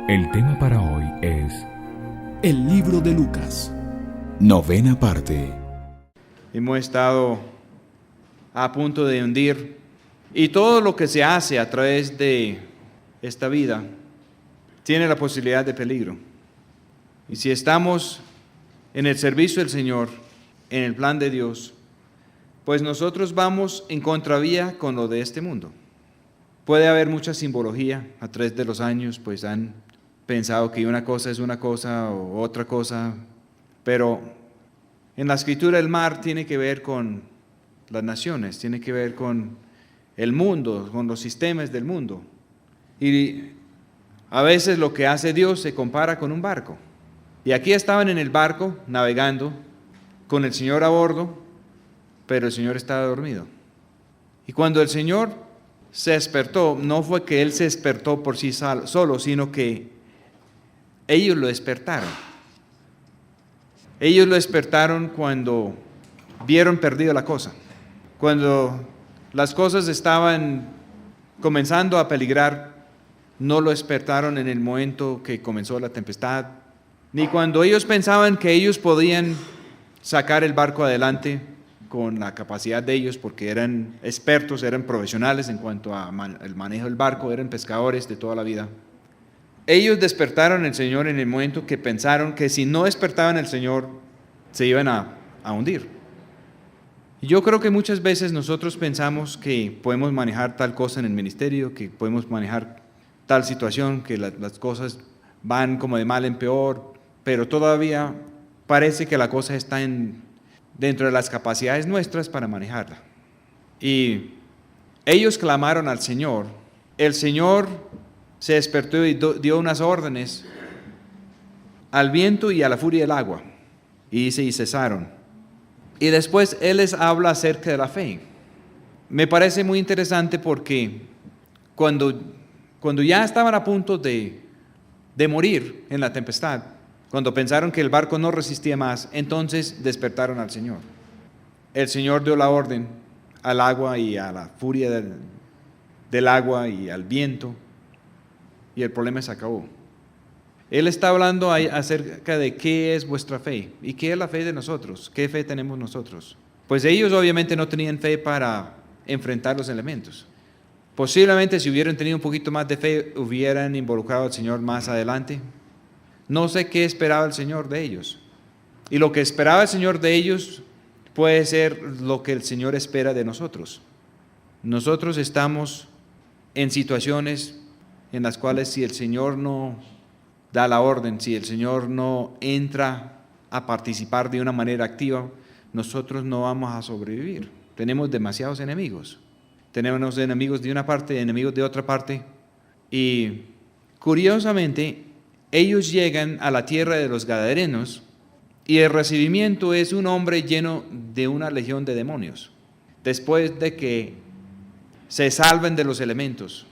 El tema para hoy es El libro de Lucas. Novena parte. Hemos estado a punto de hundir y todo lo que se hace a través de esta vida tiene la posibilidad de peligro. Y si estamos en el servicio del Señor, en el plan de Dios, pues nosotros vamos en contravía con lo de este mundo. Puede haber mucha simbología a través de los años, pues han pensado que una cosa es una cosa o otra cosa, pero en la escritura el mar tiene que ver con las naciones, tiene que ver con el mundo, con los sistemas del mundo. Y a veces lo que hace Dios se compara con un barco. Y aquí estaban en el barco navegando con el Señor a bordo, pero el Señor estaba dormido. Y cuando el Señor se despertó, no fue que Él se despertó por sí solo, sino que ellos lo despertaron. Ellos lo despertaron cuando vieron perdida la cosa. Cuando las cosas estaban comenzando a peligrar, no lo despertaron en el momento que comenzó la tempestad, ni cuando ellos pensaban que ellos podían sacar el barco adelante con la capacidad de ellos, porque eran expertos, eran profesionales en cuanto al manejo del barco, eran pescadores de toda la vida. Ellos despertaron al Señor en el momento que pensaron que si no despertaban al Señor, se iban a hundir. Y yo creo que muchas veces nosotros pensamos que podemos manejar tal cosa en el ministerio, que podemos manejar tal situación, que las cosas van como de mal en peor, pero todavía parece que la cosa está dentro de las capacidades nuestras para manejarla. Y ellos clamaron al Señor. El Señor se despertó y dio unas órdenes al viento y a la furia del agua. Y dice, y cesaron. Y después Él les habla acerca de la fe. Me parece muy interesante porque cuando ya estaban a punto de morir en la tempestad, cuando pensaron que el barco no resistía más, entonces despertaron al Señor. El Señor dio la orden al agua y a la furia del agua y al viento, y el problema se acabó. Él está hablando acerca de qué es vuestra fe y qué es la fe de nosotros, qué fe tenemos nosotros. Pues ellos obviamente no tenían fe para enfrentar los elementos. Posiblemente si hubieran tenido un poquito más de fe, hubieran involucrado al Señor más adelante. No sé qué esperaba el Señor de ellos. Y lo que esperaba el Señor de ellos puede ser lo que el Señor espera de nosotros. Nosotros estamos en situaciones en las cuales si el Señor no da la orden, si el Señor no entra a participar de una manera activa, nosotros no vamos a sobrevivir. Tenemos demasiados enemigos. Tenemos enemigos de una parte, enemigos de otra parte. Y curiosamente, ellos llegan a la tierra de los Gadarenos y el recibimiento es un hombre lleno de una legión de demonios. Después de que se salven de los elementos,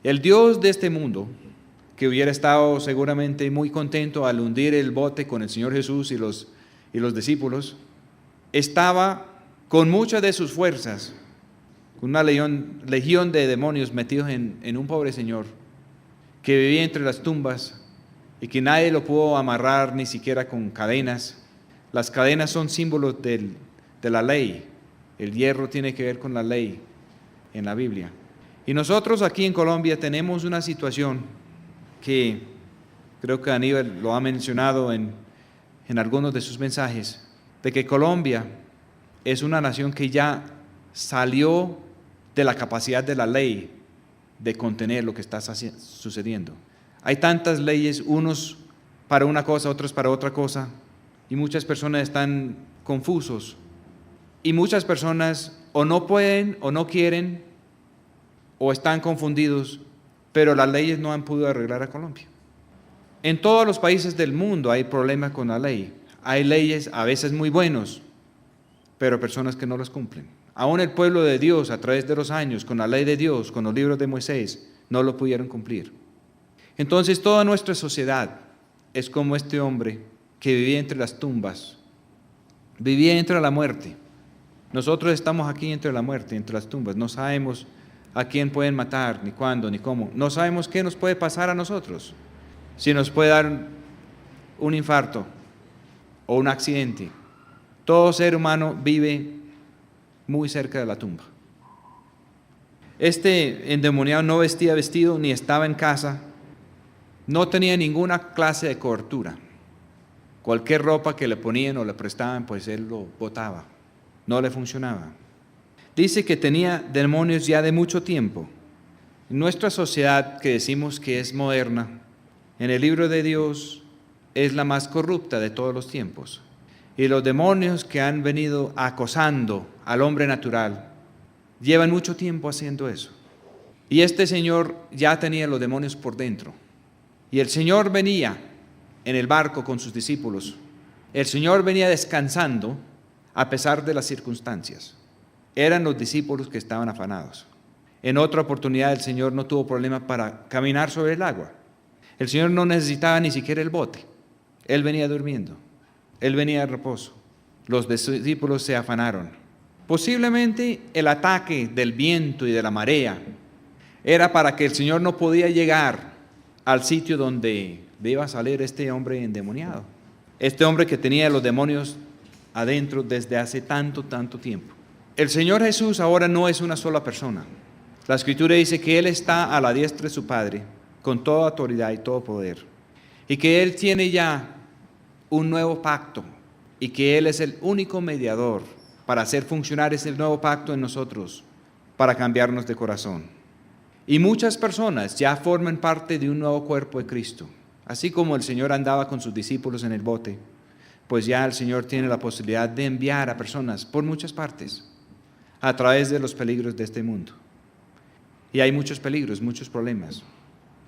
el Dios de este mundo, que hubiera estado seguramente muy contento al hundir el bote con el Señor Jesús y los discípulos, estaba con muchas de sus fuerzas, con una legión de demonios metidos en un pobre señor que vivía entre las tumbas y que nadie lo pudo amarrar ni siquiera con cadenas. Las cadenas son símbolos de la ley. El hierro tiene que ver con la ley en la Biblia. Y nosotros aquí en Colombia tenemos una situación que creo que Aníbal lo ha mencionado en algunos de sus mensajes, de que Colombia es una nación que ya salió de la capacidad de la ley de contener lo que está sucediendo. Hay tantas leyes, unos para una cosa, otros para otra cosa, y muchas personas están confusos. Y muchas personas o no pueden o no quieren o están confundidos, pero las leyes no han podido arreglar a Colombia. En todos los países del mundo hay problemas con la ley. Hay leyes a veces muy buenos, pero personas que no las cumplen. Aún el pueblo de Dios, a través de los años, con la ley de Dios, con los libros de Moisés, no lo pudieron cumplir. Entonces toda nuestra sociedad es como este hombre que vivía entre las tumbas, vivía entre la muerte. Nosotros estamos aquí entre la muerte, entre las tumbas. No sabemos a quién pueden matar, ni cuándo, ni cómo. No sabemos qué nos puede pasar a nosotros. si nos puede dar un infarto o un accidente. Todo ser humano vive muy cerca de la tumba. Este endemoniado no vestía vestido ni estaba en casa, no tenía ninguna clase de cobertura. Cualquier ropa que le ponían o le prestaban, pues él lo botaba, no le funcionaba. Dice que tenía demonios ya de mucho tiempo. En nuestra sociedad, que decimos que es moderna, en el libro de Dios es la más corrupta de todos los tiempos. Y los demonios que han venido acosando al hombre natural llevan mucho tiempo haciendo eso. Y este señor ya tenía los demonios por dentro. Y el Señor venía en el barco con sus discípulos. El Señor venía descansando a pesar de las circunstancias. Eran los discípulos que estaban afanados. En otra oportunidad el Señor no tuvo problema para caminar sobre el agua. El Señor no necesitaba ni siquiera el bote. Él venía durmiendo. Él venía de reposo. Los discípulos se afanaron. Posiblemente el ataque del viento y de la marea era para que el Señor no podía llegar al sitio donde iba a salir este hombre endemoniado. Este hombre que tenía los demonios adentro desde hace tanto tiempo. El Señor Jesús ahora no es una sola persona. La Escritura dice que Él está a la diestra de su Padre con toda autoridad y todo poder. Y que Él tiene ya un nuevo pacto y que Él es el único mediador para hacer funcionar ese nuevo pacto en nosotros, para cambiarnos de corazón. Y muchas personas ya forman parte de un nuevo cuerpo de Cristo. Así como el Señor andaba con sus discípulos en el bote, pues ya el Señor tiene la posibilidad de enviar a personas por muchas partes a través de los peligros de este mundo. Y hay muchos peligros, muchos problemas.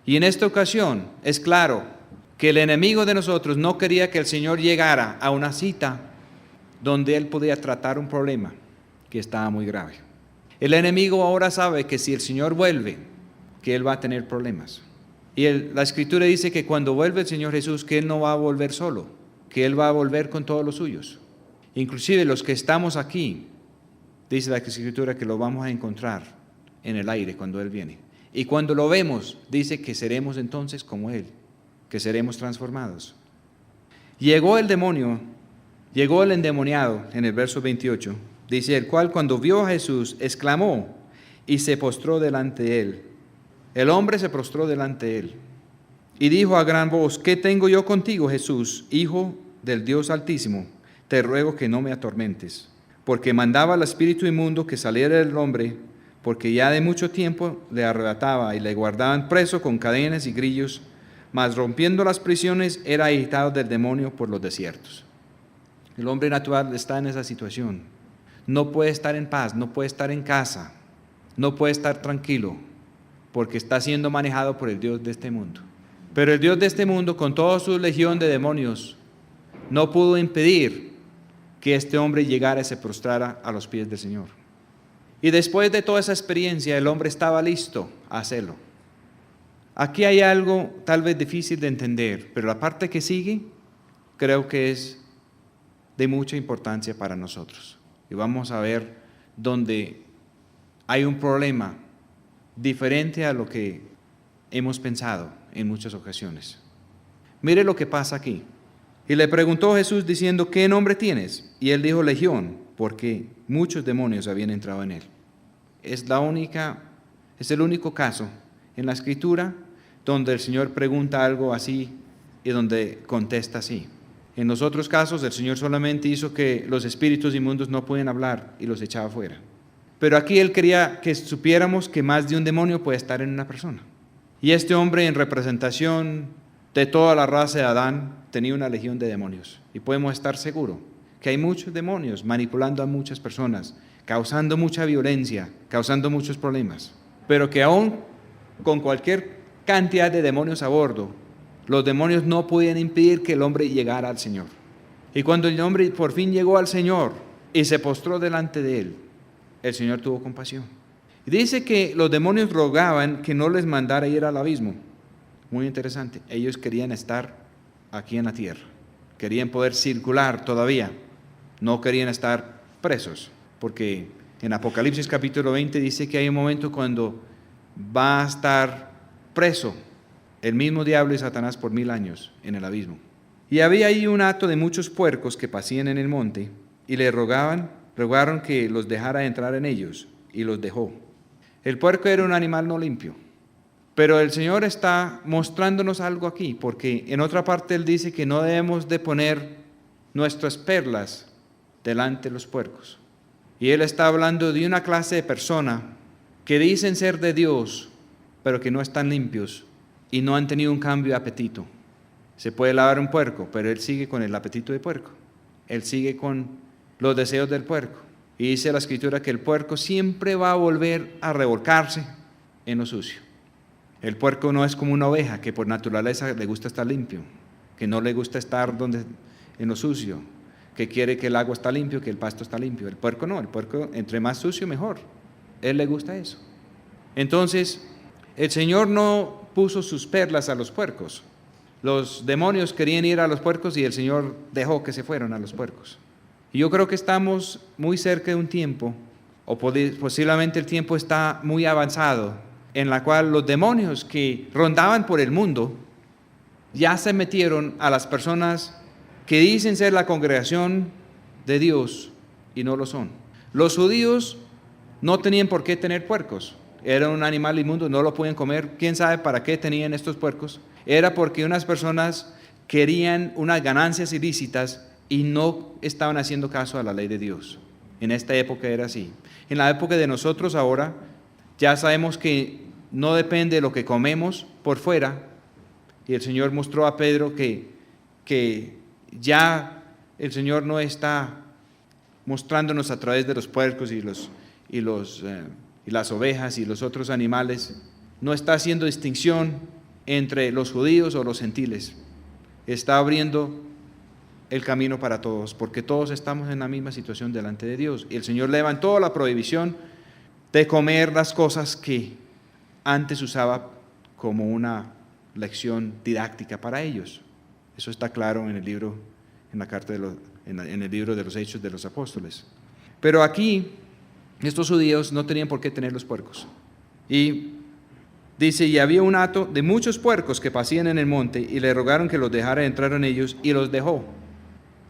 Y en esta ocasión es claro que el enemigo de nosotros no quería que el Señor llegara a una cita donde Él podía tratar un problema que estaba muy grave. El enemigo ahora sabe que si el Señor vuelve, que Él va a tener problemas. Y la Escritura dice que cuando vuelve el Señor Jesús, que Él no va a volver solo, que Él va a volver con todos los suyos. Inclusive los que estamos aquí, dice la Escritura que lo vamos a encontrar en el aire cuando Él viene. Y cuando lo vemos, dice que seremos entonces como Él, que seremos transformados. Llegó el endemoniado en el verso 28, dice, el cual cuando vio a Jesús, exclamó y se postró delante de Él. El hombre se prostró delante de Él y dijo a gran voz, ¿qué tengo yo contigo, Jesús, Hijo del Dios Altísimo? Te ruego que no me atormentes. Porque mandaba al espíritu inmundo que saliera del hombre, porque ya de mucho tiempo le arrebataba y le guardaban preso con cadenas y grillos, mas rompiendo las prisiones era agitado del demonio por los desiertos. El hombre natural está en esa situación. No puede estar en paz, no puede estar en casa, no puede estar tranquilo, porque está siendo manejado por el Dios de este mundo. Pero el Dios de este mundo, con toda su legión de demonios, no pudo impedir que este hombre llegara y se prostrara a los pies del Señor. Y después de toda esa experiencia, el hombre estaba listo a hacerlo. Aquí hay algo tal vez difícil de entender, pero la parte que sigue creo que es de mucha importancia para nosotros. Y vamos a ver donde hay un problema diferente a lo que hemos pensado en muchas ocasiones. Mire lo que pasa aquí. Y le preguntó Jesús diciendo, ¿qué nombre tienes? Y él dijo, Legión, porque muchos demonios habían entrado en él. Es el único caso en la Escritura donde el Señor pregunta algo así y donde contesta así. En los otros casos el Señor solamente hizo que los espíritus inmundos no pueden hablar y los echaba fuera. Pero aquí Él quería que supiéramos que más de un demonio puede estar en una persona. Y este hombre, en representación de toda la raza de Adán, tenía una legión de demonios. Y podemos estar seguros que hay muchos demonios manipulando a muchas personas, causando mucha violencia, causando muchos problemas. Pero que aún con cualquier cantidad de demonios a bordo, los demonios no podían impedir que el hombre llegara al Señor. Y cuando el hombre por fin llegó al Señor y se postró delante de Él, el Señor tuvo compasión. Y dice que los demonios rogaban que no les mandara ir al abismo. Muy interesante. Ellos querían estar aquí en la tierra. Querían poder circular todavía. No querían estar presos. Porque en Apocalipsis capítulo 20 dice que hay un momento cuando va a estar preso el mismo diablo y Satanás por 1000 años en el abismo. Y había ahí un hato de muchos puercos que pasían en el monte, y le rogaron que los dejara entrar en ellos, y los dejó. El puerco era un animal no limpio, pero el Señor está mostrándonos algo aquí, porque en otra parte Él dice que no debemos de poner nuestras perlas delante de los puercos. Y Él está hablando de una clase de persona que dicen ser de Dios, pero que no están limpios y no han tenido un cambio de apetito. Se puede lavar un puerco, pero él sigue con el apetito de puerco. Él sigue con los deseos del puerco. Y dice la Escritura que el puerco siempre va a volver a revolcarse en lo sucio. El puerco no es como una oveja que por naturaleza le gusta estar limpio, que no le gusta estar en lo sucio, que quiere que el agua está limpio, que el pasto está limpio. El puerco no, el puerco entre más sucio mejor. Él le gusta eso. Entonces, el Señor no puso sus perlas a los puercos. Los demonios querían ir a los puercos y el Señor dejó que se fueran a los puercos. Y yo creo que estamos muy cerca de un tiempo, o posiblemente el tiempo está muy avanzado, en la cual los demonios que rondaban por el mundo ya se metieron a las personas que dicen ser la congregación de Dios y no lo son. Los judíos no tenían por qué tener puercos. Era un animal inmundo, no lo podían comer. ¿Quién sabe para qué tenían estos puercos? Era porque unas personas querían unas ganancias ilícitas y no estaban haciendo caso a la ley de Dios. En esta época era así. En la época de nosotros ahora, ya sabemos que no depende de lo que comemos por fuera. Y el Señor mostró a Pedro que ya el Señor no está mostrándonos a través de los puercos y las ovejas y los otros animales, no está haciendo distinción entre los judíos o los gentiles. Está abriendo el camino para todos, porque todos estamos en la misma situación delante de Dios. Y el Señor levantó la prohibición de comer las cosas que antes usaba como una lección didáctica para ellos. Eso está claro en el libro, en el libro de los Hechos de los Apóstoles. Pero aquí estos judíos no tenían por qué tener los puercos. Y dice, y había un hato de muchos puercos que pasían en el monte, y le rogaron que los dejara entrar en ellos, y los dejó.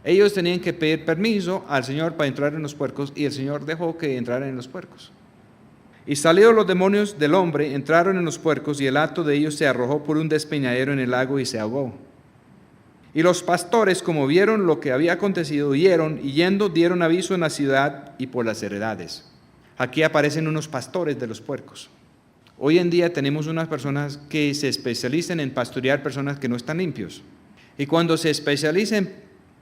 Ellos tenían que pedir permiso al Señor para entrar en los puercos, y el Señor dejó que entraran en los puercos. Y salidos los demonios del hombre, entraron en los puercos, y el hato de ellos se arrojó por un despeñadero en el lago y se ahogó. Y los pastores, como vieron lo que había acontecido, huyeron, y yendo dieron aviso en la ciudad y por las heredades. Aquí aparecen unos pastores de los puercos. Hoy en día tenemos unas personas que se especializan en pastorear personas que no están limpios. Y cuando se especializan en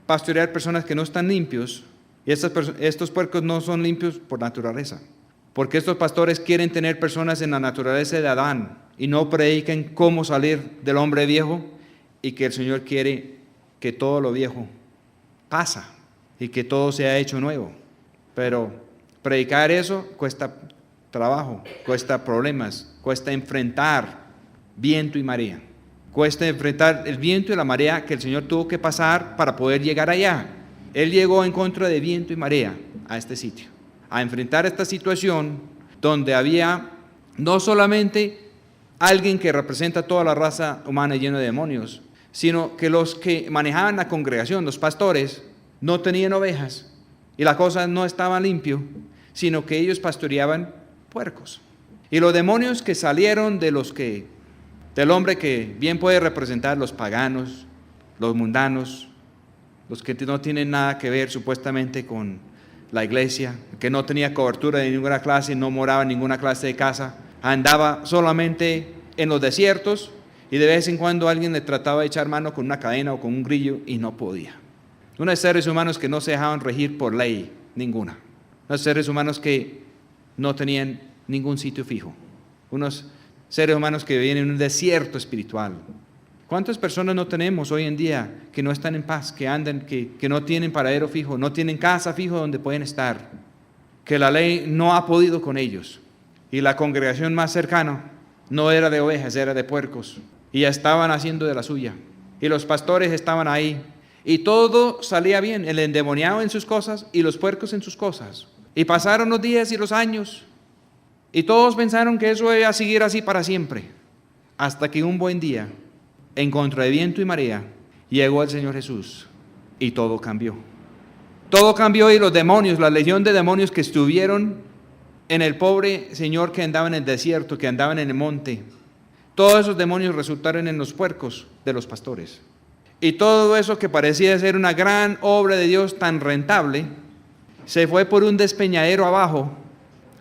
pastorear personas que no están limpios, y estos puercos no son limpios por naturaleza, porque estos pastores quieren tener personas en la naturaleza de Adán y no predican cómo salir del hombre viejo, y que el Señor quiere que todo lo viejo pasa y que todo sea hecho nuevo. Pero predicar eso cuesta trabajo, cuesta problemas, cuesta enfrentar viento y marea. Cuesta enfrentar el viento y la marea que el Señor tuvo que pasar para poder llegar allá. Él llegó en contra de viento y marea a este sitio, a enfrentar esta situación donde había no solamente alguien que representa toda la raza humana llena de demonios, sino que los que manejaban la congregación, los pastores, no tenían ovejas y la cosa no estaba limpio, sino que ellos pastoreaban puercos. Y los demonios que salieron del hombre que bien puede representar los paganos, los mundanos, los que no tienen nada que ver supuestamente con la iglesia, que no tenía cobertura de ninguna clase, no moraba en ninguna clase de casa, andaba solamente en los desiertos, y de vez en cuando alguien le trataba de echar mano con una cadena o con un grillo y no podía. Unos seres humanos que no se dejaban regir por ley ninguna. Unos seres humanos que no tenían ningún sitio fijo. Unos seres humanos que vivían en un desierto espiritual. ¿Cuántas personas no tenemos hoy en día que no están en paz, que andan, que no tienen paradero fijo, no tienen casa fijo donde pueden estar? Que la ley no ha podido con ellos. Y la congregación más cercana no era de ovejas, era de puercos. Y ya estaban haciendo de la suya. Y los pastores estaban ahí. Y todo salía bien, el endemoniado en sus cosas y los puercos en sus cosas. Y pasaron los días y los años. Y todos pensaron que eso iba a seguir así para siempre. hasta que un buen día, en contra de viento y marea, llegó el Señor Jesús y todo cambió. Todo cambió y los demonios, la legión de demonios que estuvieron en el pobre Señor que andaba en el desierto, que andaba en el monte, todos esos demonios resultaron en los puercos de los pastores. Y todo eso que parecía ser una gran obra de Dios tan rentable, se fue por un despeñadero abajo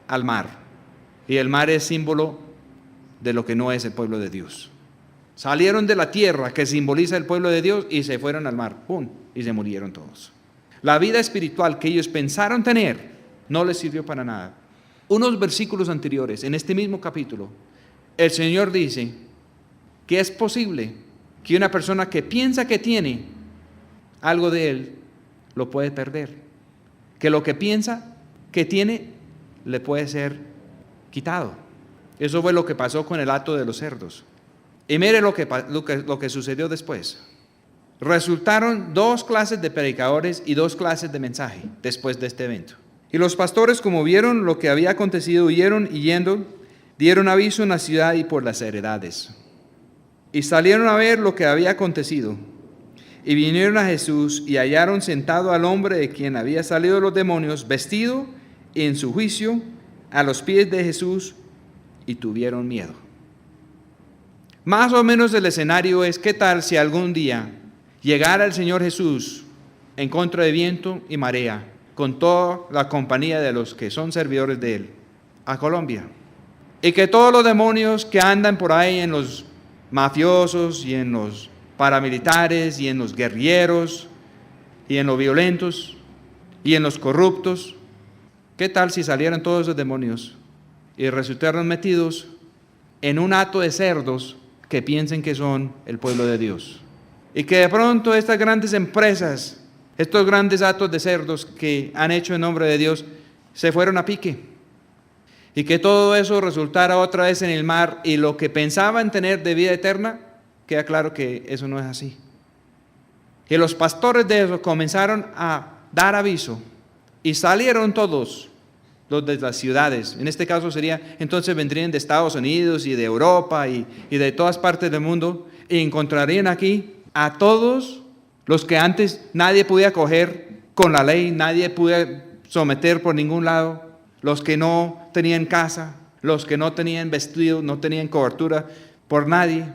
al mar. Y el mar es símbolo de lo que no es el pueblo de Dios. Salieron de la tierra que simboliza el pueblo de Dios y se fueron al mar. ¡Pum! Y se murieron todos. La vida espiritual que ellos pensaron tener no les sirvió para nada. Unos versículos anteriores, en este mismo capítulo, el Señor dice que es posible que una persona que piensa que tiene algo de Él, lo puede perder. Que lo que piensa que tiene, le puede ser quitado. Eso fue lo que pasó con el hato de los cerdos. Y mire lo que sucedió después. Resultaron 2 clases de predicadores y 2 clases de mensaje después de este evento. Y los pastores, como vieron lo que había acontecido, huyeron y yendo, dieron aviso en la ciudad y por las heredades. Y salieron a ver lo que había acontecido. Y vinieron a Jesús y hallaron sentado al hombre de quien había salido los demonios, vestido en su juicio, a los pies de Jesús, y tuvieron miedo. Más o menos el escenario es: ¿qué tal si algún día llegara el Señor Jesús en contra de viento y marea, con toda la compañía de los que son servidores de Él, a Colombia? Y que todos los demonios que andan por ahí, en los mafiosos y en los paramilitares y en los guerrilleros y en los violentos y en los corruptos, ¿qué tal si salieran todos esos demonios y resultaron metidos en un hato de cerdos que piensen que son el pueblo de Dios? Y que de pronto estas grandes empresas, estos grandes hatos de cerdos que han hecho en nombre de Dios, se fueron a pique. Y que todo eso resultara otra vez en el mar, y lo que pensaban tener de vida eterna, queda claro que eso no es así. Y los pastores de eso comenzaron a dar aviso, y salieron todos los de las ciudades. En este caso entonces vendrían de Estados Unidos y de Europa y de todas partes del mundo, y encontrarían aquí a todos los que antes nadie podía coger con la ley, nadie podía someter por ningún lado, los que no tenían casa, los que no tenían vestido, no tenían cobertura por nadie.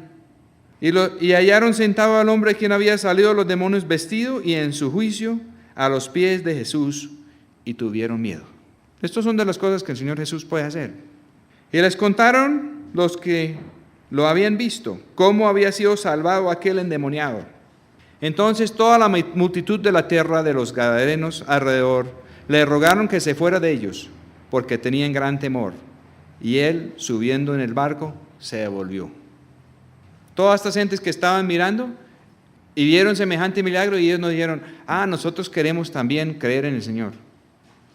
Y hallaron sentado al hombre quien había salido de los demonios, vestido y en su juicio, a los pies de Jesús, y tuvieron miedo. Estas son de las cosas que el Señor Jesús puede hacer. Y les contaron los que lo habían visto, cómo había sido salvado aquel endemoniado. Entonces toda la multitud de la tierra de los gadarenos alrededor le rogaron que se fuera de ellos, porque tenían gran temor. Y él, subiendo en el barco, se devolvió. Todas estas gentes que estaban mirando y vieron semejante milagro, y ellos no dijeron: nosotros queremos también creer en el Señor.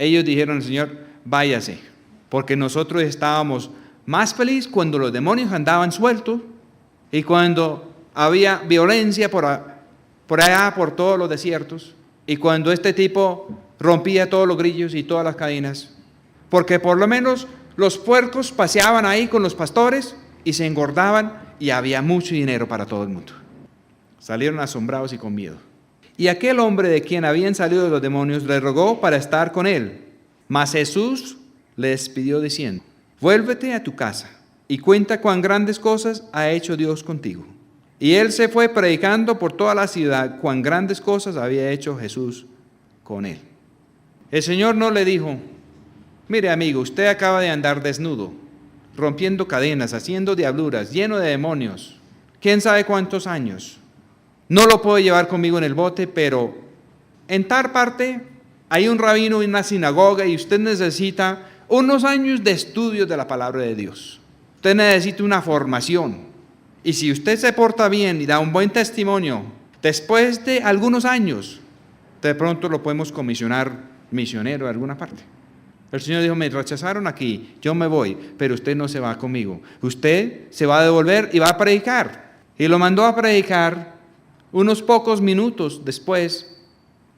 Ellos dijeron al Señor: váyase, porque nosotros estábamos más felices cuando los demonios andaban sueltos y cuando había violencia por allá, por todos los desiertos, y cuando este tipo rompía todos los grillos y todas las cadenas, porque por lo menos los puercos paseaban ahí con los pastores y se engordaban y había mucho dinero para todo el mundo. Salieron asombrados y con miedo. Y aquel hombre de quien habían salido los demonios le rogó para estar con él, mas Jesús le despidió diciendo: vuélvete a tu casa y cuenta cuán grandes cosas ha hecho Dios contigo. Y él se fue predicando por toda la ciudad cuán grandes cosas había hecho Jesús con él. El Señor no le dijo: mire amigo, usted acaba de andar desnudo, rompiendo cadenas, haciendo diabluras, lleno de demonios, quién sabe cuántos años. No lo puedo llevar conmigo en el bote, pero en tal parte hay un rabino en una sinagoga y usted necesita unos años de estudio de la palabra de Dios. Usted necesita una formación. Y si usted se porta bien y da un buen testimonio, después de algunos años, de pronto lo podemos comisionar misionero de alguna parte. El Señor dijo: me rechazaron aquí, yo me voy, pero usted no se va conmigo. Usted se va a devolver y va a predicar. Y lo mandó a predicar unos pocos minutos después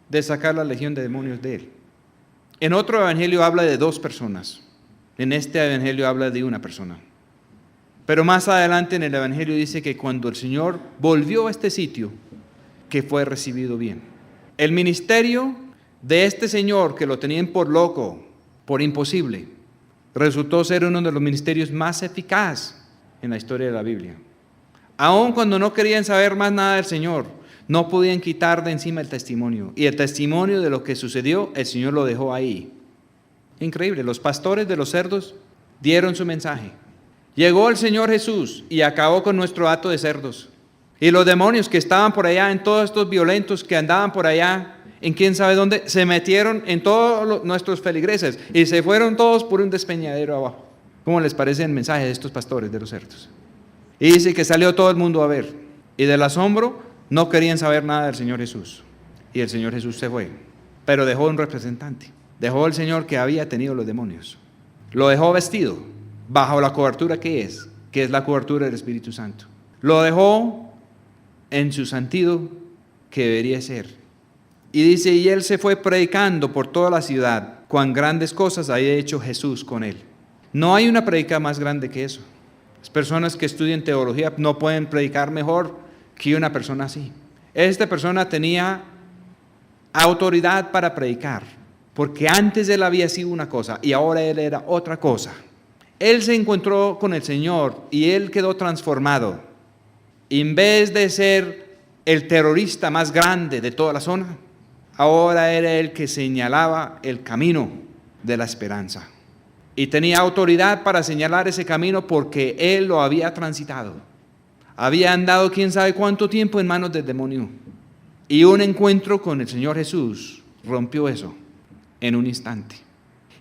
de sacar la legión de demonios de él. En otro evangelio habla de 2 personas. En este evangelio habla de una persona. Pero más adelante en el Evangelio dice que cuando el Señor volvió a este sitio, que fue recibido bien. El ministerio de este señor, que lo tenían por loco, por imposible, resultó ser uno de los ministerios más eficaces en la historia de la Biblia. Aun cuando no querían saber más nada del Señor, no podían quitar de encima el testimonio. Y el testimonio de lo que sucedió, el Señor lo dejó ahí. Increíble, los pastores de los cerdos dieron su mensaje. Llegó el Señor Jesús y acabó con nuestro hato de cerdos. Y los demonios que estaban por allá, en todos estos violentos que andaban por allá, en quién sabe dónde, se metieron en todos nuestros feligreses y se fueron todos por un despeñadero abajo. ¿Cómo les parece el mensaje de estos pastores de los cerdos? Y dice que salió todo el mundo a ver. Y del asombro no querían saber nada del Señor Jesús. Y el Señor Jesús se fue. Pero dejó un representante. Dejó al Señor que había tenido los demonios. Lo dejó vestido bajo la cobertura que es la cobertura del Espíritu Santo. Lo dejó en su sentido que debería ser. Y dice, y él se fue predicando por toda la ciudad, cuán grandes cosas había hecho Jesús con él. No hay una predica más grande que eso. Las personas que estudian teología no pueden predicar mejor que una persona así. Esta persona tenía autoridad para predicar, porque antes él había sido una cosa y ahora él era otra cosa. Él se encontró con el Señor y él quedó transformado. En vez de ser el terrorista más grande de toda la zona, ahora era el que señalaba el camino de la esperanza. Y tenía autoridad para señalar ese camino porque él lo había transitado. Había andado quién sabe cuánto tiempo en manos del demonio. Y un encuentro con el Señor Jesús rompió eso en un instante.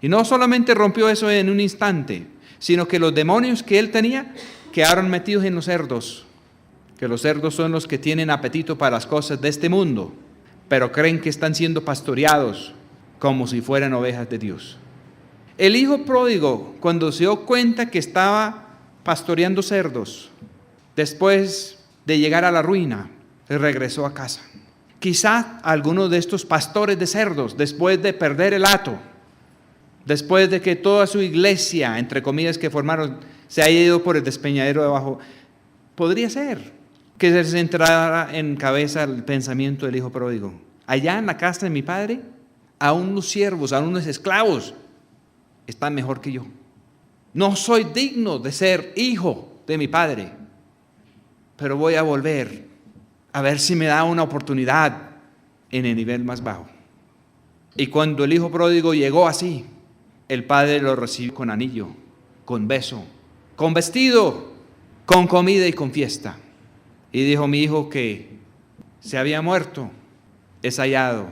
Y no solamente rompió eso en un instante, sino que los demonios que él tenía quedaron metidos en los cerdos. Que los cerdos son los que tienen apetito para las cosas de este mundo, pero creen que están siendo pastoreados como si fueran ovejas de Dios. El hijo pródigo, cuando se dio cuenta que estaba pastoreando cerdos, después de llegar a la ruina, regresó a casa. Quizá algunos de estos pastores de cerdos, después de perder el hato, después de que toda su iglesia, entre comillas, que formaron, se haya ido por el despeñadero de abajo, podría ser que se les entrara en cabeza el pensamiento del hijo pródigo. Allá en la casa de mi padre, aún los siervos, aún los esclavos, están mejor que yo. No soy digno de ser hijo de mi padre, pero voy a volver a ver si me da una oportunidad en el nivel más bajo. Y cuando el hijo pródigo llegó así, el padre lo recibió con anillo, con beso, con vestido, con comida y con fiesta. Y dijo, mi hijo que se había muerto, es hallado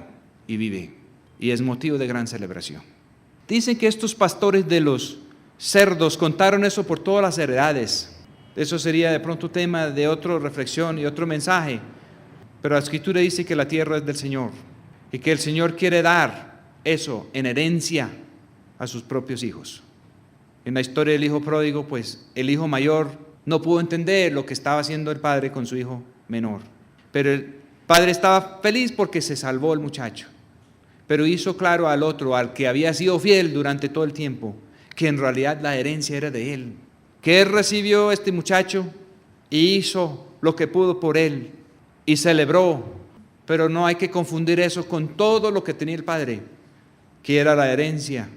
y vive. Y es motivo de gran celebración. Dicen que estos pastores de los cerdos contaron eso por todas las heredades. Eso sería de pronto tema de otra reflexión y otro mensaje. Pero la Escritura dice que la tierra es del Señor y que el Señor quiere dar eso en herencia a sus propios hijos. En la historia del hijo pródigo, pues el hijo mayor no pudo entender lo que estaba haciendo el padre con su hijo menor. Pero el padre estaba feliz porque se salvó el muchacho. Pero hizo claro al otro, al que había sido fiel durante todo el tiempo, que en realidad la herencia era de él. Que él recibió a este muchacho y hizo lo que pudo por él y celebró. Pero no hay que confundir eso con todo lo que tenía el padre, que era la herencia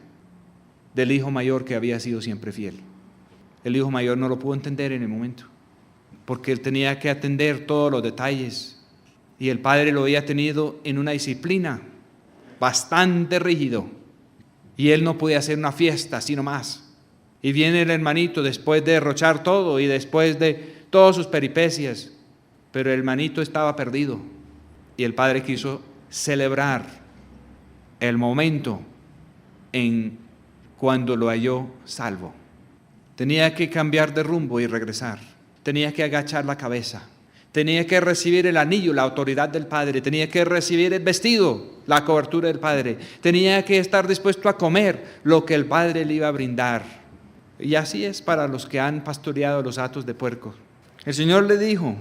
del hijo mayor que había sido siempre fiel. El hijo mayor no lo pudo entender en el momento, porque él tenía que atender todos los detalles y el padre lo había tenido en una disciplina bastante rígido y él no podía hacer una fiesta así nomás. Y viene el hermanito después de derrochar todo y después de todas sus peripecias, pero el hermanito estaba perdido y el padre quiso celebrar el momento en cuando lo halló salvo. Tenía que cambiar de rumbo y regresar. Tenía que agachar la cabeza. Tenía que recibir el anillo, la autoridad del Padre. Tenía que recibir el vestido, la cobertura del Padre. Tenía que estar dispuesto a comer lo que el Padre le iba a brindar. Y así es para los que han pastoreado los hatos de puerco. El Señor le dijo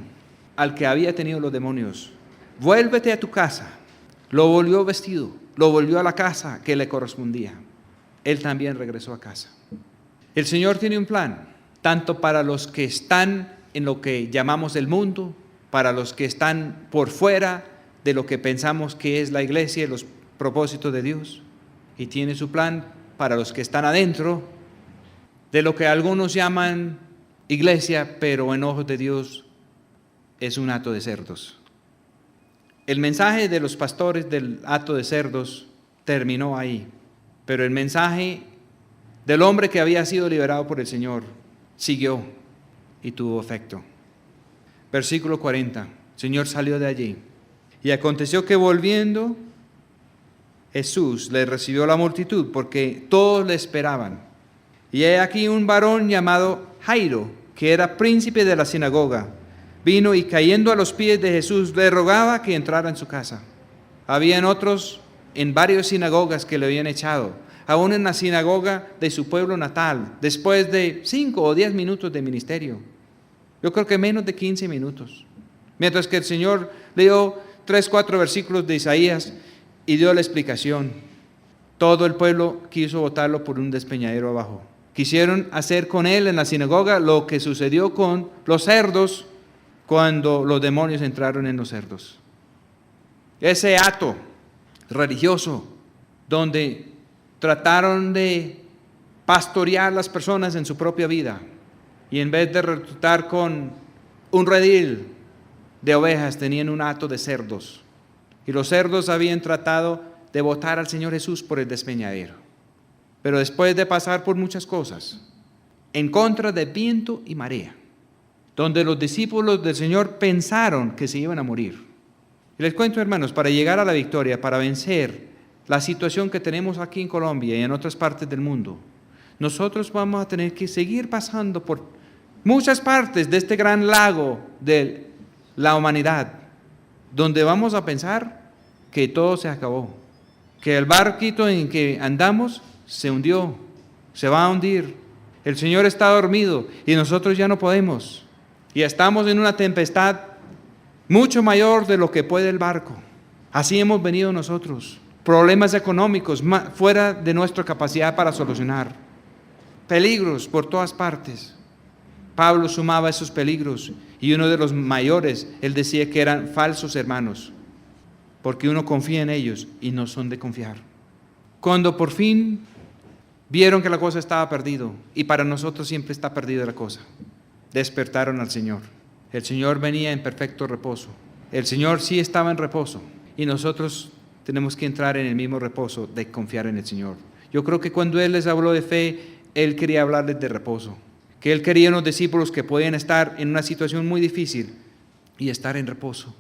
al que había tenido los demonios, vuélvete a tu casa. Lo volvió vestido, lo volvió a la casa que le correspondía. Él también regresó a casa. El Señor tiene un plan tanto para los que están en lo que llamamos el mundo, para los que están por fuera de lo que pensamos que es la iglesia y los propósitos de Dios. Y tiene su plan para los que están adentro de lo que algunos llaman iglesia, pero en ojos de Dios es un hato de cerdos. El mensaje de los pastores del hato de cerdos terminó ahí, pero el mensaje del hombre que había sido liberado por el Señor siguió y tuvo efecto. Versículo 40. El Señor salió de allí. Y aconteció que volviendo Jesús le recibió la multitud, porque todos le esperaban. Y he aquí un varón llamado Jairo, que era príncipe de la sinagoga, vino y cayendo a los pies de Jesús le rogaba que entrara en su casa. Habían otros en varias sinagogas que le habían echado, aún en la sinagoga de su pueblo natal, después de 5 o 10 minutos de ministerio. Yo creo que menos de 15 minutos. Mientras que el Señor leyó 3-4 versículos de Isaías y dio la explicación. Todo el pueblo quiso botarlo por un despeñadero abajo. Quisieron hacer con él en la sinagoga lo que sucedió con los cerdos cuando los demonios entraron en los cerdos. Ese acto religioso donde trataron de pastorear las personas en su propia vida y en vez de reclutar con un redil de ovejas tenían un hato de cerdos, y los cerdos habían tratado de botar al Señor Jesús por el despeñadero. Pero después de pasar por muchas cosas, en contra de viento y marea, donde los discípulos del Señor pensaron que se iban a morir. Y les cuento, hermanos, para llegar a la victoria, para vencer la situación que tenemos aquí en Colombia y en otras partes del mundo, nosotros vamos a tener que seguir pasando por muchas partes de este gran lago de la humanidad, donde vamos a pensar que todo se acabó, que el barquito en que andamos se hundió, se va a hundir, el Señor está dormido y nosotros ya no podemos, y estamos en una tempestad mucho mayor de lo que puede el barco. Así hemos venido nosotros, problemas económicos fuera de nuestra capacidad para solucionar, peligros por todas partes. Pablo sumaba esos peligros y uno de los mayores, él decía que eran falsos hermanos, porque uno confía en ellos y no son de confiar. Cuando por fin vieron que la cosa estaba perdida, y para nosotros siempre está perdida la cosa, despertaron al Señor. El Señor venía en perfecto reposo. El Señor sí estaba en reposo y nosotros tenemos que entrar en el mismo reposo de confiar en el Señor. Yo creo que cuando Él les habló de fe, Él quería hablarles de reposo, que Él quería unos discípulos que podían estar en una situación muy difícil y estar en reposo,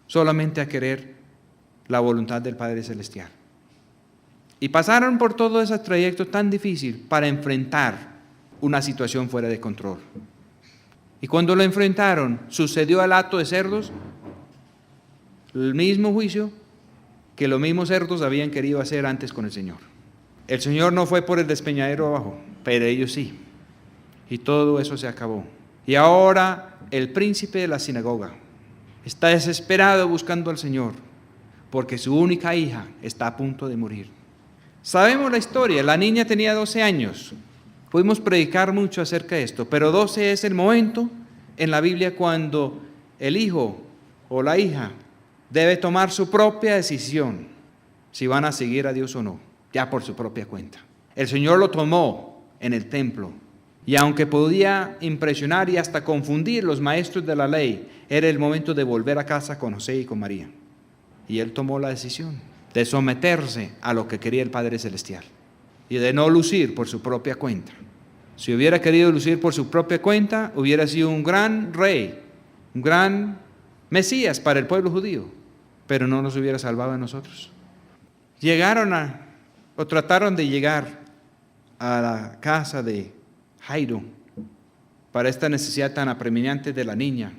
solamente a querer la voluntad del Padre Celestial. Y pasaron por todo ese trayecto tan difícil para enfrentar una situación fuera de control. Y cuando lo enfrentaron, sucedió al hato de cerdos el mismo juicio que los mismos cerdos habían querido hacer antes con el Señor. El Señor no fue por el despeñadero abajo, pero ellos sí. Y todo eso se acabó. Y ahora el príncipe de la sinagoga está desesperado buscando al Señor, porque su única hija está a punto de morir. Sabemos la historia, la niña tenía 12 años. Pudimos predicar mucho acerca de esto, pero 12 es el momento en la Biblia cuando el hijo o la hija debe tomar su propia decisión si van a seguir a Dios o no, ya por su propia cuenta. El Señor lo tomó en el templo, y aunque podía impresionar y hasta confundir los maestros de la ley, era el momento de volver a casa con José y con María. Y Él tomó la decisión de someterse a lo que quería el Padre Celestial y de no lucir por su propia cuenta. Si hubiera querido lucir por su propia cuenta, hubiera sido un gran rey, un gran Mesías para el pueblo judío, pero no nos hubiera salvado a nosotros. Trataron de llegar a la casa de Jairo para esta necesidad tan apremiante de la niña.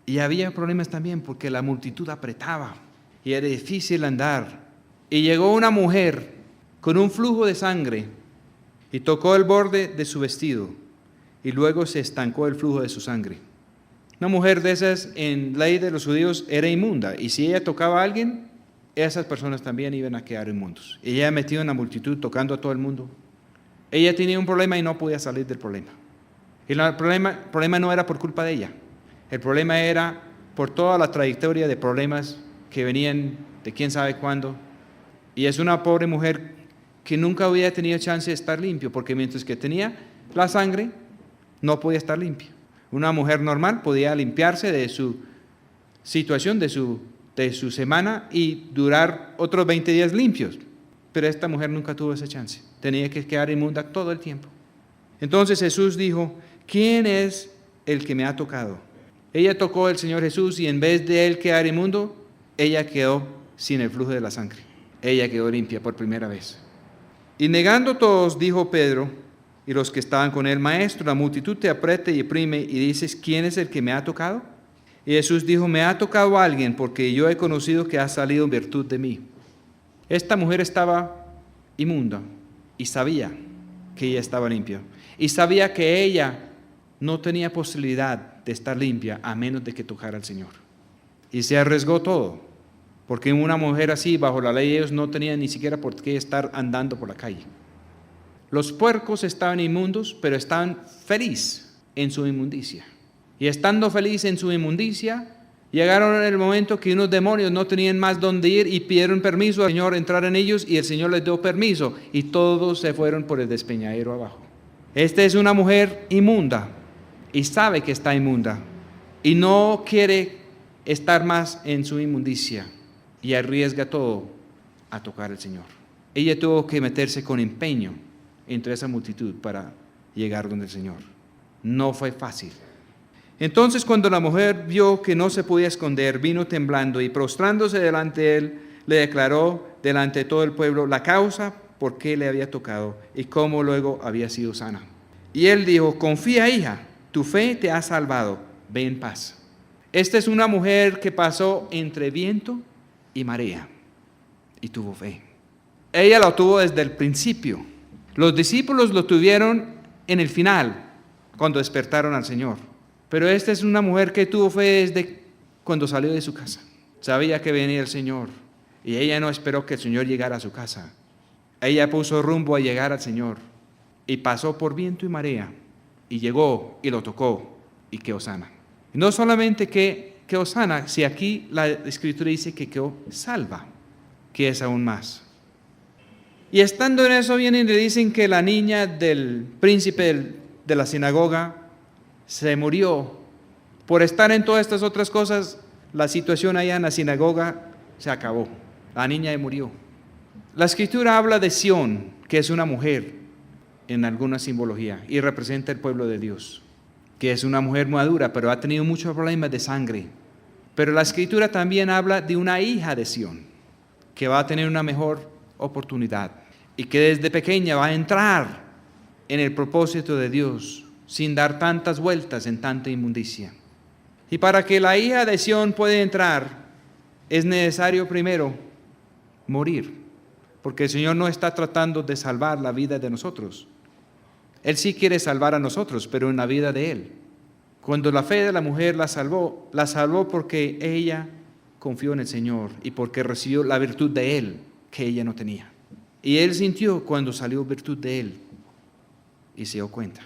Y había problemas también porque la multitud apretaba y era difícil andar. Y llegó una mujer con un flujo de sangre y tocó el borde de su vestido y luego se estancó el flujo de su sangre. Una mujer de esas en la ley de los judíos era inmunda, y si ella tocaba a alguien, esas personas también iban a quedar inmundos. Ella metió en la multitud tocando a todo el mundo. Ella tenía un problema y no podía salir del problema. Y el problema no era por culpa de ella. El problema era por toda la trayectoria de problemas que venían de quién sabe cuándo. Y es una pobre mujer que nunca había tenido chance de estar limpio, porque mientras que tenía la sangre, no podía estar limpia. Una mujer normal podía limpiarse de su situación, de su semana y durar otros 20 días limpios. Pero esta mujer nunca tuvo esa chance. Tenía que quedar inmunda todo el tiempo. Entonces Jesús dijo, ¿quién es el que me ha tocado? Ella tocó al Señor Jesús y en vez de él quedar inmundo, ella quedó sin el flujo de la sangre. Ella quedó limpia por primera vez. Y negando todos, dijo Pedro y los que estaban con él, Maestro, la multitud te aprieta y oprime y dices, ¿quién es el que me ha tocado? Y Jesús dijo, me ha tocado alguien porque yo he conocido que ha salido en virtud de mí. Esta mujer estaba inmunda y sabía que ella estaba limpia. Y sabía que ella no tenía posibilidad de estar limpia a menos de que tocara al Señor. Y se arriesgó todo, porque una mujer así, bajo la ley, ellos no tenían ni siquiera por qué estar andando por la calle. Los puercos estaban inmundos, pero estaban felices en su inmundicia. Y estando felices en su inmundicia, llegaron en el momento que unos demonios no tenían más dónde ir y pidieron permiso al Señor entrar en ellos y el Señor les dio permiso y todos se fueron por el despeñadero abajo. Esta es una mujer inmunda y sabe que está inmunda y no quiere estar más en su inmundicia y arriesga todo a tocar al Señor. Ella tuvo que meterse con empeño entre esa multitud para llegar donde el Señor. No fue fácil. Entonces cuando la mujer vio que no se podía esconder, vino temblando y prostrándose delante de él, le declaró delante de todo el pueblo la causa por qué le había tocado y cómo luego había sido sana. Y él dijo, confía, hija, tu fe te ha salvado, ve en paz. Esta es una mujer que pasó entre viento y marea y tuvo fe. Ella lo tuvo desde el principio. Los discípulos lo tuvieron en el final, cuando despertaron al Señor. Pero esta es una mujer que tuvo fe desde cuando salió de su casa. Sabía que venía el Señor y ella no esperó que el Señor llegara a su casa. Ella puso rumbo a llegar al Señor y pasó por viento y marea y llegó y lo tocó y quedó sana. No solamente que quedó sana, si aquí la Escritura dice que quedó salva, que es aún más. Y estando en eso vienen y le dicen que la niña del príncipe de la sinagoga se murió. Por estar en todas estas otras cosas, la situación allá en la sinagoga se acabó. La niña murió. La Escritura habla de Sión, que es una mujer en alguna simbología y representa el pueblo de Dios, que es una mujer madura, pero ha tenido muchos problemas de sangre. Pero la Escritura también habla de una hija de Sión, que va a tener una mejor oportunidad y que desde pequeña va a entrar en el propósito de Dios sin dar tantas vueltas en tanta inmundicia. Y para que la hija de Sión pueda entrar, es necesario primero morir, porque el Señor no está tratando de salvar la vida de nosotros. Él sí quiere salvar a nosotros, pero en la vida de Él. Cuando la fe de la mujer la salvó porque ella confió en el Señor y porque recibió la virtud de Él que ella no tenía. Y Él sintió cuando salió virtud de Él y se dio cuenta.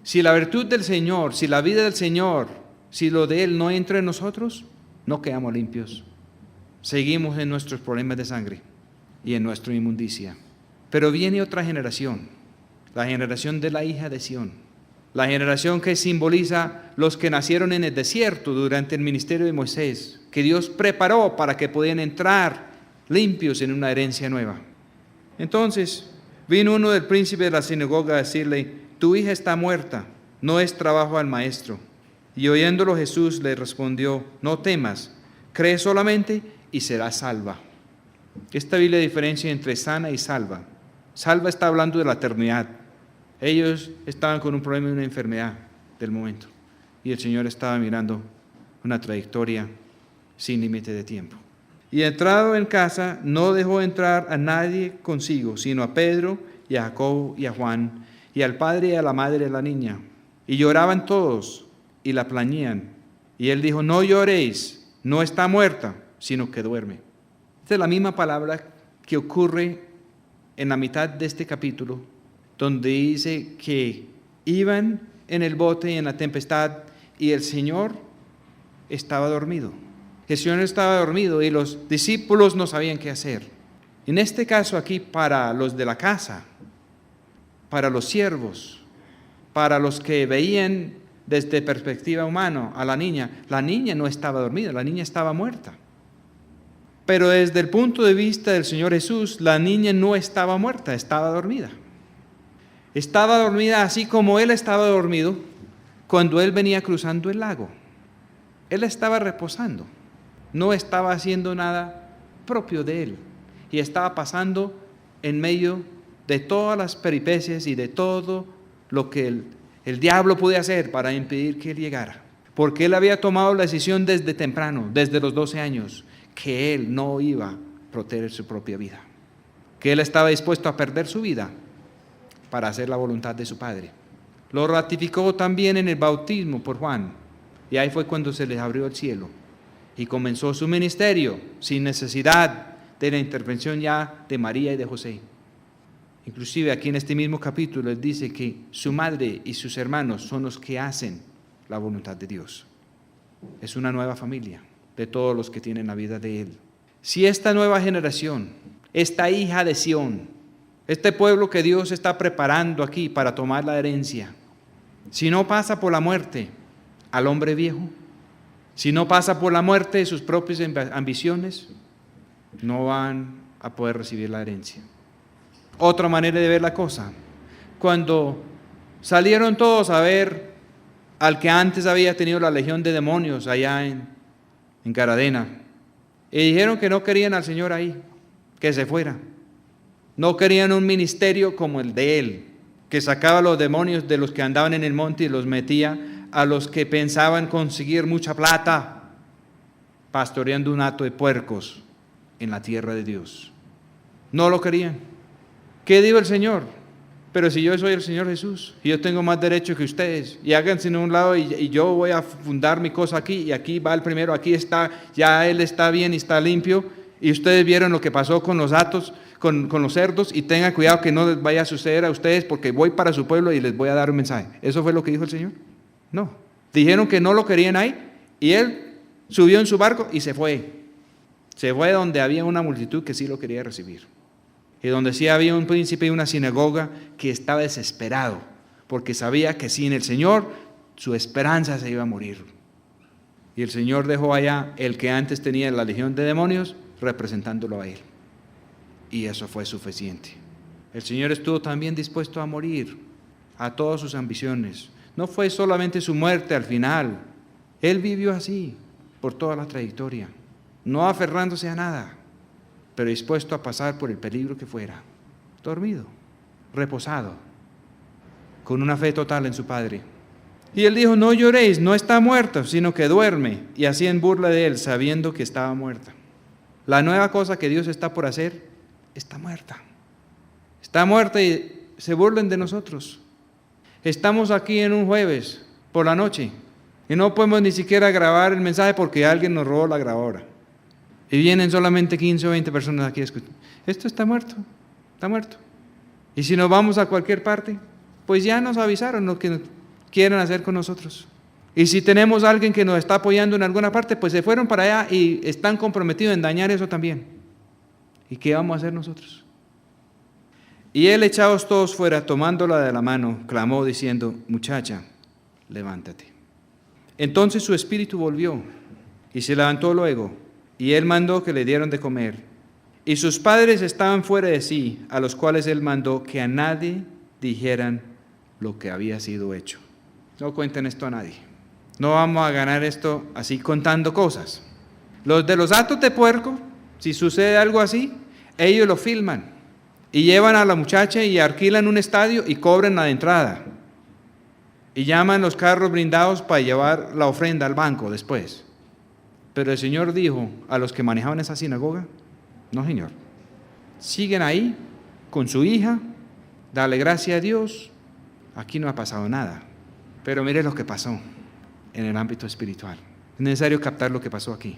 Si la virtud del Señor, si la vida del Señor, si lo de Él no entra en nosotros, no quedamos limpios. Seguimos en nuestros problemas de sangre y en nuestra inmundicia. Pero viene otra generación, la generación de la hija de Sión, la generación que simboliza los que nacieron en el desierto durante el ministerio de Moisés, que Dios preparó para que pudieran entrar limpios en una herencia nueva. Entonces vino uno del príncipe de la sinagoga a decirle, tu hija está muerta, no es trabajo al maestro. Y oyéndolo Jesús le respondió, no temas, cree solamente y serás salva. Esta Biblia diferencia entre sana y salva. Salva está hablando de la eternidad. Ellos estaban con un problema y una enfermedad del momento. Y el Señor estaba mirando una trayectoria sin límite de tiempo. Y entrado en casa, no dejó entrar a nadie consigo, sino a Pedro y a Jacobo y a Juan, y al padre y a la madre de la niña. Y lloraban todos y la plañían. Y él dijo, no lloréis, no está muerta, sino que duerme. Esta es la misma palabra que ocurre en la mitad de este capítulo, donde dice que iban en el bote y en la tempestad, y el Señor estaba dormido. El Señor estaba dormido y los discípulos no sabían qué hacer. En este caso aquí, para los de la casa, para los siervos, para los que veían desde perspectiva humana a la niña no estaba dormida, la niña estaba muerta. Pero desde el punto de vista del Señor Jesús, la niña no estaba muerta, estaba dormida. Estaba dormida así como Él estaba dormido cuando Él venía cruzando el lago. Él estaba reposando, no estaba haciendo nada propio de Él y estaba pasando en medio de todas las peripecias y de todo lo que el diablo puede hacer para impedir que Él llegara. Porque Él había tomado la decisión desde temprano, desde los 12 años, que Él no iba a proteger su propia vida, que Él estaba dispuesto a perder su vida para hacer la voluntad de su Padre. Lo ratificó también en el bautismo por Juan, y ahí fue cuando se les abrió el cielo y comenzó su ministerio sin necesidad de la intervención ya de María y de José. Inclusive aquí en este mismo capítulo Él dice que su madre y sus hermanos son los que hacen la voluntad de Dios. Es una nueva familia de todos los que tienen la vida de Él. Si esta nueva generación, esta hija de Sión, este pueblo que Dios está preparando aquí para tomar la herencia, si no pasa por la muerte al hombre viejo, si no pasa por la muerte de sus propias ambiciones, no van a poder recibir la herencia. Otra manera de ver la cosa, cuando salieron todos a ver al que antes había tenido la legión de demonios allá en Garadena, y dijeron que no querían al Señor ahí, que se fuera. No querían un ministerio como el de Él, que sacaba los demonios de los que andaban en el monte y los metía a los que pensaban conseguir mucha plata, pastoreando un hato de puercos en la tierra de Dios. No lo querían. ¿Qué dijo el Señor? Pero si yo soy el Señor Jesús y yo tengo más derecho que ustedes, y háganse en un lado y yo voy a fundar mi cosa aquí, y aquí va el primero, aquí está, ya Él está bien y está limpio, y ustedes vieron lo que pasó con los hatos, con los cerdos, y tengan cuidado que no les vaya a suceder a ustedes porque voy para su pueblo y les voy a dar un mensaje. ¿Eso fue lo que dijo el Señor? No. Dijeron que no lo querían ahí y Él subió en su barco y se fue. Se fue donde había una multitud que sí lo quería recibir. Y donde sí había un príncipe y una sinagoga que estaba desesperado porque sabía que sin el Señor su esperanza se iba a morir. Y el Señor dejó allá el que antes tenía la legión de demonios representándolo a Él. Y eso fue suficiente. El Señor estuvo también dispuesto a morir a todas sus ambiciones. No fue solamente su muerte al final. Él vivió así por toda la trayectoria, no aferrándose a nada, pero dispuesto a pasar por el peligro que fuera, dormido, reposado, con una fe total en su Padre. Y Él dijo: no lloréis, no está muerta, sino que duerme. Y hacían burla de Él, sabiendo que estaba muerta. La nueva cosa que Dios está por hacer está muerta. Está muerta y se burlan de nosotros. Estamos aquí en un jueves por la noche y no podemos ni siquiera grabar el mensaje porque alguien nos robó la grabadora. Y vienen solamente 15 o 20 personas aquí a escuchar. Esto está muerto, está muerto. Y si nos vamos a cualquier parte, pues ya nos avisaron lo que quieren hacer con nosotros. Y si tenemos a alguien que nos está apoyando en alguna parte, pues se fueron para allá y están comprometidos en dañar eso también. ¿Y qué vamos a hacer nosotros? Y Él, echados todos fuera, tomándola de la mano, clamó diciendo: muchacha, levántate. Entonces su espíritu volvió y se levantó luego, y Él mandó que le dieran de comer. Y sus padres estaban fuera de sí, a los cuales Él mandó que a nadie dijeran lo que había sido hecho. No cuenten esto a nadie. No vamos a ganar esto así contando cosas. Los de los hatos de puerco, si sucede algo así, ellos lo filman y llevan a la muchacha y alquilan un estadio y cobran la entrada. Y llaman los carros blindados para llevar la ofrenda al banco después. Pero el Señor dijo a los que manejaban esa sinagoga: no, Señor, siguen ahí con su hija, dale gracias a Dios, aquí no ha pasado nada. Pero mire lo que pasó en el ámbito espiritual. Es necesario captar lo que pasó aquí.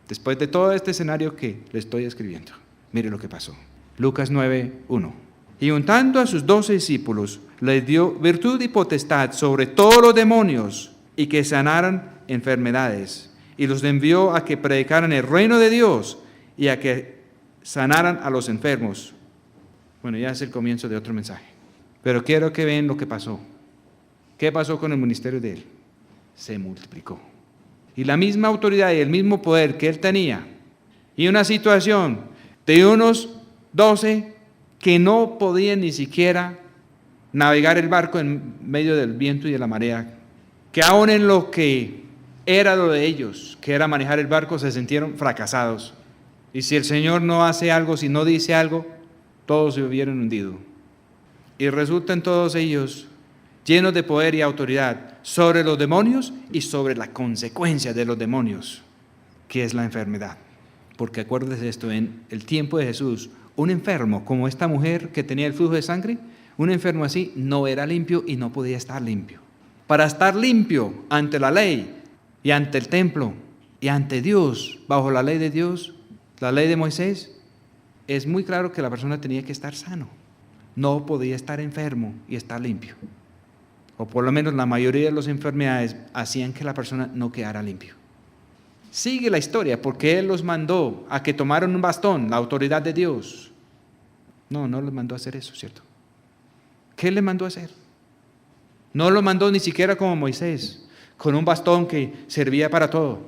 Después de todo este escenario que le estoy escribiendo, mire lo que pasó. Lucas 9:1. Y juntando a sus 12 discípulos, les dio virtud y potestad sobre todos los demonios y que sanaran enfermedades. Y los envió a que predicaran el reino de Dios y a que sanaran a los enfermos. Bueno, ya es el comienzo de otro mensaje. Pero quiero que vean lo que pasó. ¿Qué pasó con el ministerio de él? Se multiplicó. Y la misma autoridad y el mismo poder que él tenía, y una situación de unos 12 que no podían ni siquiera navegar el barco en medio del viento y de la marea, que aún en lo que era lo de ellos, que era manejar el barco, se sintieron fracasados. Y si el Señor no hace algo, si no dice algo, todos se hubieran hundido. Y resultan todos ellos llenos de poder y autoridad sobre los demonios y sobre la consecuencia de los demonios, que es la enfermedad. Porque acuérdese esto, en el tiempo de Jesús, un enfermo como esta mujer que tenía el flujo de sangre, un enfermo así no era limpio y no podía estar limpio. Para estar limpio ante la ley y ante el templo y ante Dios, bajo la ley de Dios, la ley de Moisés, es muy claro que la persona tenía que estar sano. No podía estar enfermo y estar limpio. O por lo menos la mayoría de las enfermedades hacían que la persona no quedara limpio. Sigue la historia porque Él los mandó a que tomaran un bastón, la autoridad de Dios. No les mandó a hacer eso, ¿cierto? ¿Qué le mandó a hacer? No lo mandó ni siquiera como Moisés, con un bastón que servía para todo.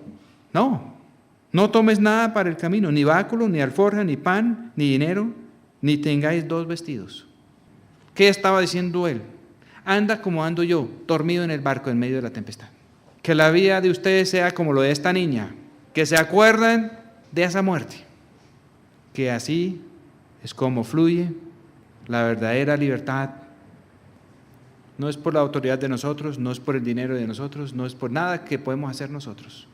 No tomes nada para el camino, ni báculo, ni alforja, ni pan, ni dinero, ni tengáis 2 vestidos. ¿Qué estaba diciendo Él? Anda como ando yo, dormido en el barco en medio de la tempestad. Que la vida de ustedes sea como lo de esta niña, que se acuerdan de esa muerte. Que así es como fluye la verdadera libertad. No es por la autoridad de nosotros, no es por el dinero de nosotros, no es por nada que podemos hacer nosotros.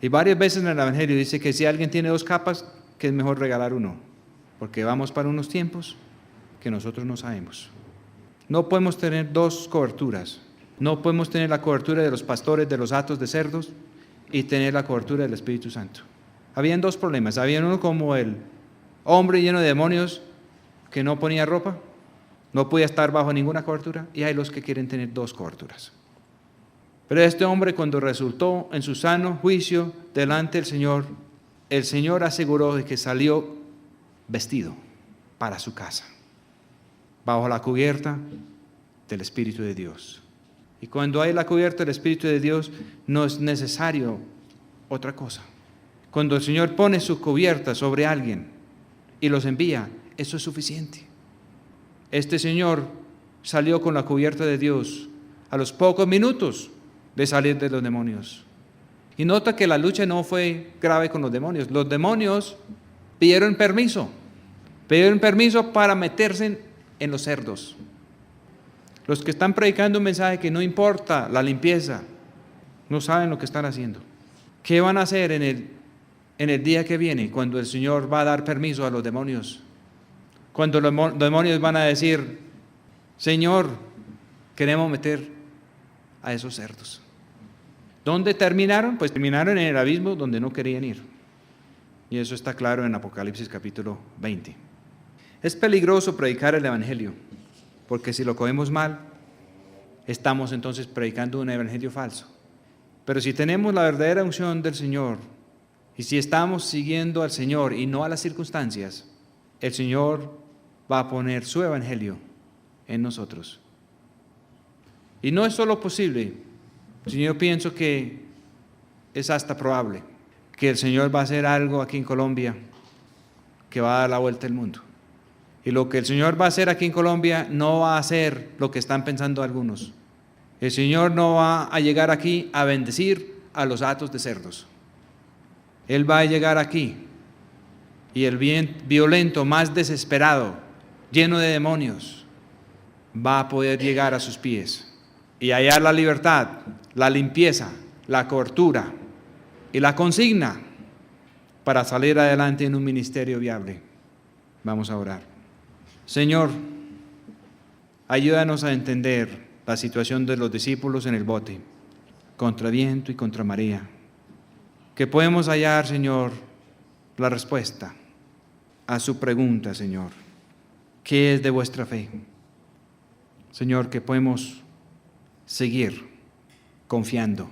Y varias veces en el Evangelio dice que si alguien tiene 2 capas, que es mejor regalar uno, porque vamos para unos tiempos que nosotros no sabemos. No podemos tener 2 coberturas. No podemos tener la cobertura de los pastores de los hatos de cerdos y tener la cobertura del Espíritu Santo. Habían 2 problemas. Había uno como el hombre lleno de demonios que no ponía ropa, no podía estar bajo ninguna cobertura, y hay los que quieren tener 2 coberturas. Pero este hombre, cuando resultó en su sano juicio delante del Señor, el Señor aseguró de que salió vestido para su casa, bajo la cubierta del Espíritu de Dios. Y cuando hay la cubierta del Espíritu de Dios, no es necesario otra cosa. Cuando el Señor pone su cubierta sobre alguien y los envía, eso es suficiente. Este señor salió con la cubierta de Dios a los pocos minutos de salir de los demonios. Y nota que la lucha no fue grave con los demonios. Los demonios pidieron permiso para meterse en los cerdos. Los que están predicando un mensaje que no importa la limpieza, no saben lo que están haciendo. ¿Qué van a hacer en el día que viene, cuando el Señor va a dar permiso a los demonios? Cuando los demonios van a decir: Señor, queremos meter a esos cerdos. ¿Dónde terminaron? Pues terminaron en el abismo donde no querían ir. Y eso está claro en Apocalipsis capítulo 20. Es peligroso predicar el Evangelio, porque si lo cogemos mal, estamos entonces predicando un evangelio falso. Pero si tenemos la verdadera unción del Señor, y si estamos siguiendo al Señor y no a las circunstancias, el Señor va a poner su evangelio en nosotros. Y no es solo posible, sino yo pienso que es hasta probable que el Señor va a hacer algo aquí en Colombia que va a dar la vuelta al mundo. Y lo que el Señor va a hacer aquí en Colombia no va a ser lo que están pensando algunos. El Señor no va a llegar aquí a bendecir a los hatos de cerdos. Él va a llegar aquí y el bien violento más desesperado, lleno de demonios, va a poder llegar a sus pies y hallar la libertad, la limpieza, la cobertura y la consigna para salir adelante en un ministerio viable. Vamos a orar. Señor, ayúdanos a entender la situación de los discípulos en el bote, contra viento y contra marea. Que podemos hallar, Señor, la respuesta a su pregunta, Señor. qué es de vuestra fe. Señor, que podemos seguir confiando,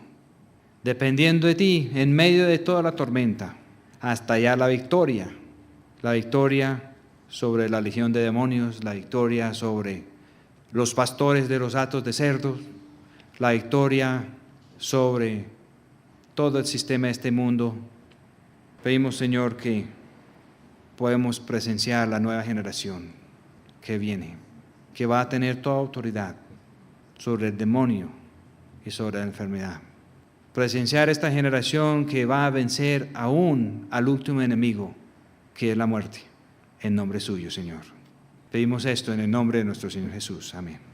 dependiendo de ti en medio de toda la tormenta, hasta ya la victoria sobre la legión de demonios, la victoria sobre los pastores de los hatos de cerdos, la victoria sobre todo el sistema de este mundo. Pedimos, Señor, que podemos presenciar la nueva generación que viene, que va a tener toda autoridad sobre el demonio y sobre la enfermedad. Presenciar esta generación que va a vencer aún al último enemigo, que es la muerte, en nombre suyo, Señor. Pedimos esto en el nombre de nuestro Señor Jesús. Amén.